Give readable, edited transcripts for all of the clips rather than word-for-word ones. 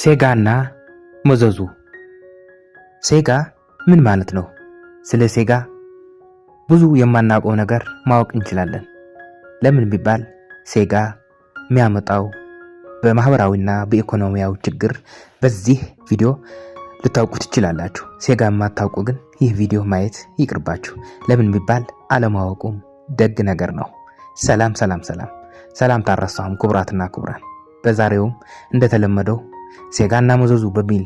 ሴጋና መዘዙ። ሴጋ ምን ማለት ነው? ስለ ሴጋ ብዙ የማናውቀው ነገር ማወቅ እንችላለን። ለምን ቢባል ሴጋ የሚያመጣው በማህበራዊና በኢኮኖሚያዊ ችግር በዚህ ቪዲዮ ልታውቁ ትችላላችሁ። ሴጋ የማታውቁ ግን ይህ ቪዲዮ ማየት ይቅርባችሁ። ለምን ቢባል አለማወቁም ደግ ነገር ነው። ሰላም ታረሳሁም ክቡራትና ክቡራን። በዛሬውም እንደተለመደው ሴጋና መዘዙ በሚል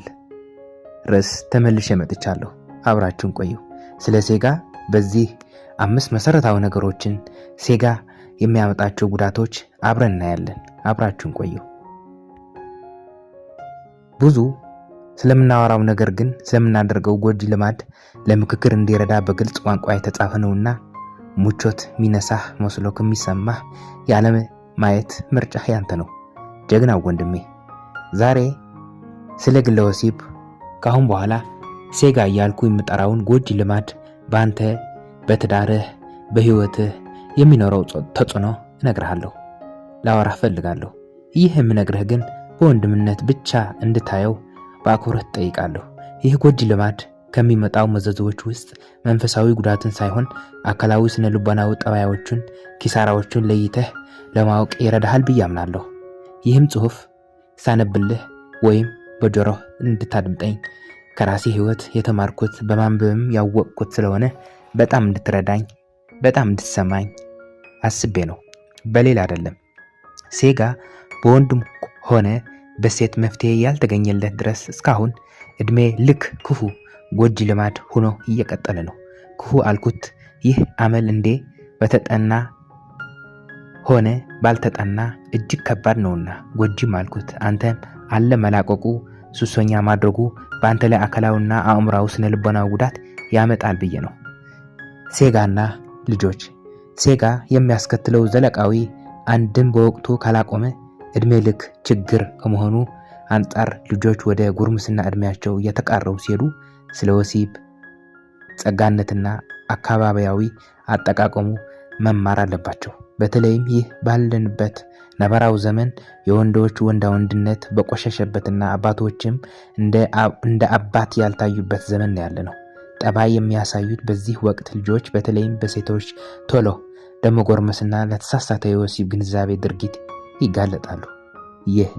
ርዕስ ተመልሼ መጥቻለሁ። አብራችሁን ቆዩ። ስለ ሴጋ በዚህ 5 መሰረታዊ ነገሮችን ሴጋ የሚያመጣቸው ጉዳቶች አብረን እናያለን። አብራችሁን ቆዩ። ብዙ ስለምናወራው ነገር ግን ስለምናደርገው ጎጂ ልማድ ለምክክር እንዲረዳ በግልጽ ቋንቋ የተጻፈ ነውና ሙቾት ሚነሳህ መስሎ ከሚሰማህ ያለም ማየት ምርጫህ ያንተ ነው። ጀግናው ወንድሜ፣ ዛሬ ስለ ግለ ወሲብ ካሁን በኋላ ሴጋ እያልኩ የምጠራውን ጎጂ ልማድ በአንተ በትዳርህ በህይወትህ የሚኖረው ተጽዕኖ እነግርሃለሁ፣ ላወራህ ፈልጋለሁ። ይህ የምነግርህ ግን በወንድምነት ብቻ እንድታየው በአክብሮት ጠይቃለሁ። ይህ ጎጂ ልማድ ከሚመጣው መዘዞች ውስጥ መንፈሳዊ ጉዳትን ሳይሆን አካላዊ ስነ ልቦናዊ ጠባዮችን ኪሳራዎችን ለይተህ ለማወቅ ይረዳሃል ብዬ አምናለሁ። ይህም ጽሑፍ ሳነብልህ ወይም በጆሮህ እንድታድምጠኝ ከራሴ ህይወት የተማርኩት በማንበብም ያወቅኩት ስለሆነ በጣም እንድትረዳኝ በጣም እንድትሰማኝ አስቤ ነው፣ በሌላ አይደለም። ሴጋ በወንድም ሆነ በሴት መፍትሄ ያልተገኘለት ድረስ እስካሁን እድሜ ልክ ክፉ ጎጂ ልማድ ሆኖ እየቀጠለ ነው። ክፉ አልኩት ይህ አመል እንዴ በተጠና ሆነ ባልተጠና እጅግ ከባድ ነውና፣ ጎጂም አልኩት አንተም አለ መላቀቁ ሱሰኛ ማድረጉ በአንተ ላይ አካላዊና አእምሯዊ ስነ ልቦናዊ ጉዳት ያመጣል ብዬ ነው። ሴጋና ልጆች። ሴጋ የሚያስከትለው ዘለቃዊ አንድም በወቅቱ ካላቆመ እድሜ ልክ ችግር ከመሆኑ አንጻር ልጆች ወደ ጉርምስና እድሜያቸው እየተቃረቡ ሲሄዱ ስለ ወሲብ ጸጋነትና አካባቢያዊ አጠቃቀሙ መማር አለባቸው። በተለይም ይህ ባለንበት ነባራዊ ዘመን የወንዶች ወንድነት በቆሸሸበትና አባቶችም እንደ አባት ያልታዩበት ዘመን ያለ ነው። ጠባይ የሚያሳዩት በዚህ ወቅት ልጆች በተለይም በሴቶች ቶሎ ለመጎርመስና ለተሳሳተ የወሲብ ግንዛቤ ድርጊት ይጋለጣሉ። ይህ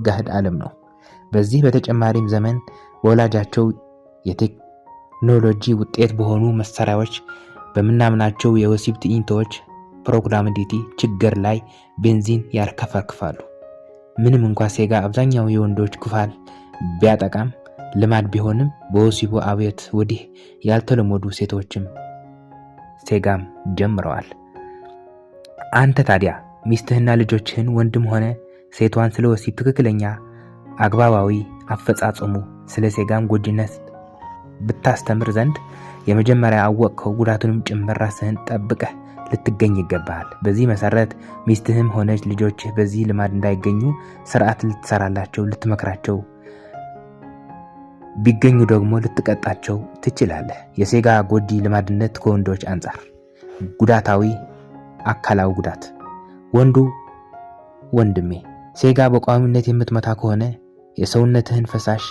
ጋህድ ዓለም ነው። በዚህ በተጨማሪም ዘመን ወላጃቸው የቴክኖሎጂ ውጤት በሆኑ መሳሪያዎች በምናምናቸው የወሲብ ትዕይንቶች ፕሮግራማቲቪቲ ችግር ላይ ቤንዚን ያርከፈክፋሉ። ምንም እንኳን ሴጋ አብዛኛው የወንዶች ክፍል ቢያጠቃም ልማድ ቢሆንም በወሲቡ አብዮት ወዲህ ያልተለመዱ ሴቶችም ሴጋም ጀምረዋል። አንተ ታዲያ ሚስትህና ልጆችህን ወንድም ሆነ ሴቷን ስለ ወሲብ ትክክለኛ አግባባዊ አፈጻጸሙ ስለ ሴጋም ጎጂነት ብታስተምር ዘንድ የመጀመሪያ አወቅከው ጉዳቱንም ጭምር ራስህን ጠብቀህ ልትገኝ ይገባል። በዚህ መሰረት ሚስትህም ሆነች ልጆችህ በዚህ ልማድ እንዳይገኙ ስርዓት ልትሰራላቸው፣ ልትመክራቸው፣ ቢገኙ ደግሞ ልትቀጣቸው ትችላለህ። የሴጋ ጎጂ ልማድነት ከወንዶች አንጻር ጉዳታዊ አካላዊ ጉዳት። ወንድሜ፣ ሴጋ በቋሚነት የምትመታ ከሆነ የሰውነትህን ፈሳሽ፣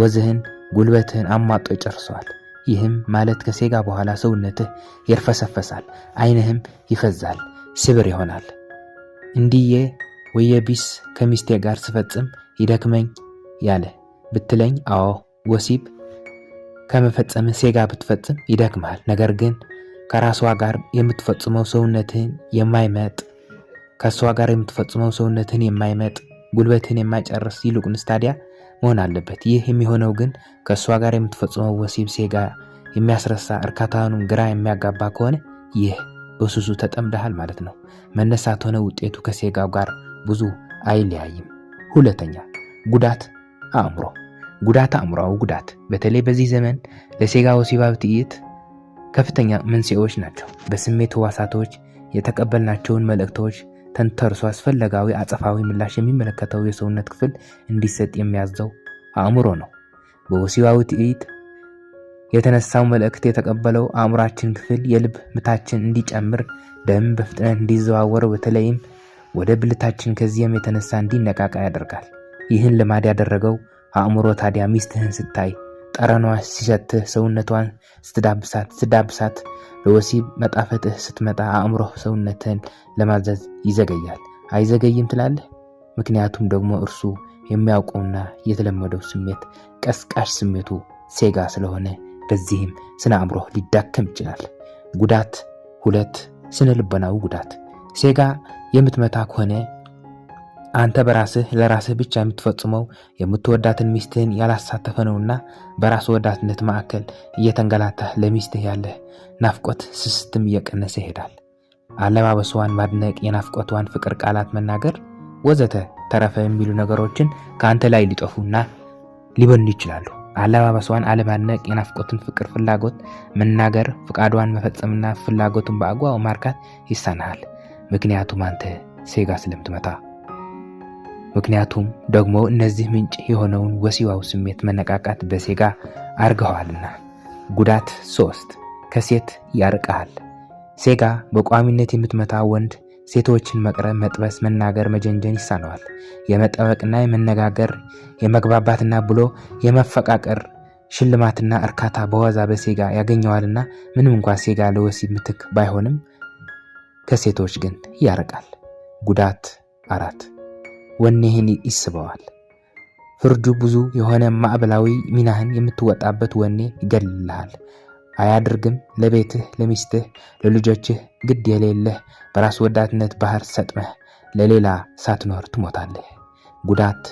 ወዝህን፣ ጉልበትህን አሟጦ ይጨርሰዋል። ይህም ማለት ከሴጋ በኋላ ሰውነትህ ይርፈሰፈሳል፣ አይንህም ይፈዛል፣ ስብር ይሆናል። እንዲዬ ወየቢስ ከሚስቴ ጋር ስፈጽም ይደክመኝ ያለ ብትለኝ፣ አዎ ወሲብ ከመፈጸም ሴጋ ብትፈጽም ይደክማል። ነገር ግን ከራሷ ጋር የምትፈጽመው ሰውነትህን የማይመጥ ጉልበትህን የማይጨርስ ይልቁንስ ታዲያ መሆን አለበት። ይህ የሚሆነው ግን ከእሷ ጋር የምትፈጽመው ወሲብ ሴጋ የሚያስረሳ እርካታውንም ግራ የሚያጋባ ከሆነ ይህ በሱሱ ተጠምደሃል ማለት ነው። መነሳት ሆነ ውጤቱ ከሴጋው ጋር ብዙ አይለያይም። ሁለተኛ አእምሯዊ ጉዳት። በተለይ በዚህ ዘመን ለሴጋ ወሲባዊ ትዕይንት ከፍተኛ መንስኤዎች ናቸው። በስሜት ህዋሳቶች የተቀበልናቸውን መልእክቶች ተንተርሶ አስፈላጊ አጸፋዊ ምላሽ የሚመለከተው የሰውነት ክፍል እንዲሰጥ የሚያዘው አእምሮ ነው። በወሲባዊ ትዕይንት የተነሳው መልእክት የተቀበለው አእምሯችን ክፍል የልብ ምታችን እንዲጨምር፣ ደም በፍጥነት እንዲዘዋወር፣ በተለይም ወደ ብልታችን ከዚህም የተነሳ እንዲነቃቃ ያደርጋል። ይህን ልማድ ያደረገው አእምሮ ታዲያ ሚስትህን ስታይ ጠረኗ ሲሸትህ ሰውነቷን ስትዳብሳት ለወሲብ መጣፈጥህ ስትመጣ አእምሮ ሰውነትህን ለማዘዝ ይዘገያል። አይዘገይም ትላለህ? ምክንያቱም ደግሞ እርሱ የሚያውቀውና የተለመደው ስሜት ቀስቃሽ ስሜቱ ሴጋ ስለሆነ በዚህም ስነ አእምሮ ሊዳከም ይችላል። ጉዳት 2 ስነ ልቦናዊ ጉዳት። ሴጋ የምትመታ ከሆነ አንተ በራስህ ለራስህ ብቻ የምትፈጽመው የምትወዳትን ሚስትህን ያላሳተፈ ነውና በራስ ወዳትነት ማዕከል እየተንገላታህ ለሚስትህ ያለህ ናፍቆት ስስትም እየቀነሰ ይሄዳል። አለባበሷን ማድነቅ፣ የናፍቆቷን ፍቅር ቃላት መናገር ወዘተ ተረፈ የሚሉ ነገሮችን ከአንተ ላይ ሊጠፉና ሊበኑ ይችላሉ። አለባበሷን አለማድነቅ፣ የናፍቆትን ፍቅር ፍላጎት መናገር፣ ፍቃዷን መፈጸምና ፍላጎቱን በአግባቡ ማርካት ይሳናሃል። ምክንያቱም አንተ ሴጋ ስለምትመታ። ምክንያቱም ደግሞ እነዚህ ምንጭ የሆነውን ወሲባዊ ስሜት መነቃቃት በሴጋ አርገዋልና። ጉዳት 3 ከሴት ያርቃል። ሴጋ በቋሚነት የምትመታ ወንድ ሴቶችን መቅረብ፣ መጥበስ፣ መናገር፣ መጀንጀን ይሳነዋል። የመጠበቅና የመነጋገር የመግባባትና ብሎ የመፈቃቀር ሽልማትና እርካታ በዋዛ በሴጋ ያገኘዋልና ምንም እንኳን ሴጋ ለወሲብ ምትክ ባይሆንም ከሴቶች ግን ያርቃል። ጉዳት 4 ወኔህን ይስበዋል። ፍርዱ ብዙ የሆነ ማዕበላዊ ሚናህን የምትወጣበት ወኔ ይገልልሃል። አያድርግም ለቤትህ፣ ለሚስትህ፣ ለልጆችህ ግድ የሌለህ በራስ ወዳትነት ባህር ሰጥመህ ለሌላ ሳትኖር ትሞታለህ። ጉዳት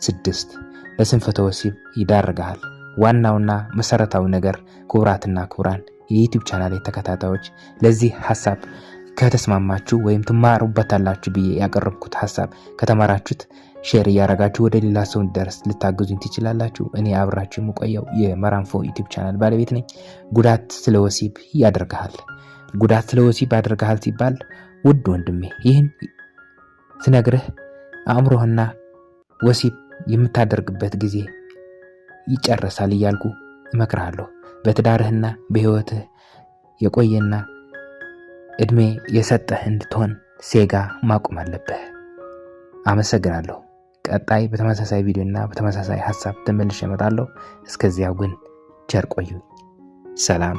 6 ለስንፈተ ወሲብ ይዳርጋል። ዋናውና መሰረታዊ ነገር ክቡራትና ክቡራን የዩቲዩብ ቻናል ተከታታዮች ለዚህ ሐሳብ ከተስማማችሁ ወይም ትማሩበታላችሁ ብዬ ያቀረብኩት ሐሳብ ከተማራችሁት ሼር እያረጋችሁ ወደ ሌላ ሰው እንዲደርስ ልታግዙኝ ትችላላችሁ። እኔ አብራችሁ የምቆየው የመራንፎ ዩቲዩብ ቻናል ባለቤት ነኝ። ጉዳት ስለ ወሲብ ያደርጋል። ጉዳት ስለ ወሲብ ያደርጋል ሲባል ውድ ወንድሜ ይህን ስነግርህ አእምሮህና ወሲብ የምታደርግበት ጊዜ ይጨርሳል እያልኩ እመክርሃለሁ። በትዳርህና በህይወትህ የቆየና እድሜ የሰጠህ እንድትሆን ሴጋ ማቆም አለብህ። አመሰግናለሁ። ቀጣይ በተመሳሳይ ቪዲዮና በተመሳሳይ ሐሳብ ተመልሼ እመጣለሁ። እስከዚያው ግን ቸር ቆዩ። ሰላም።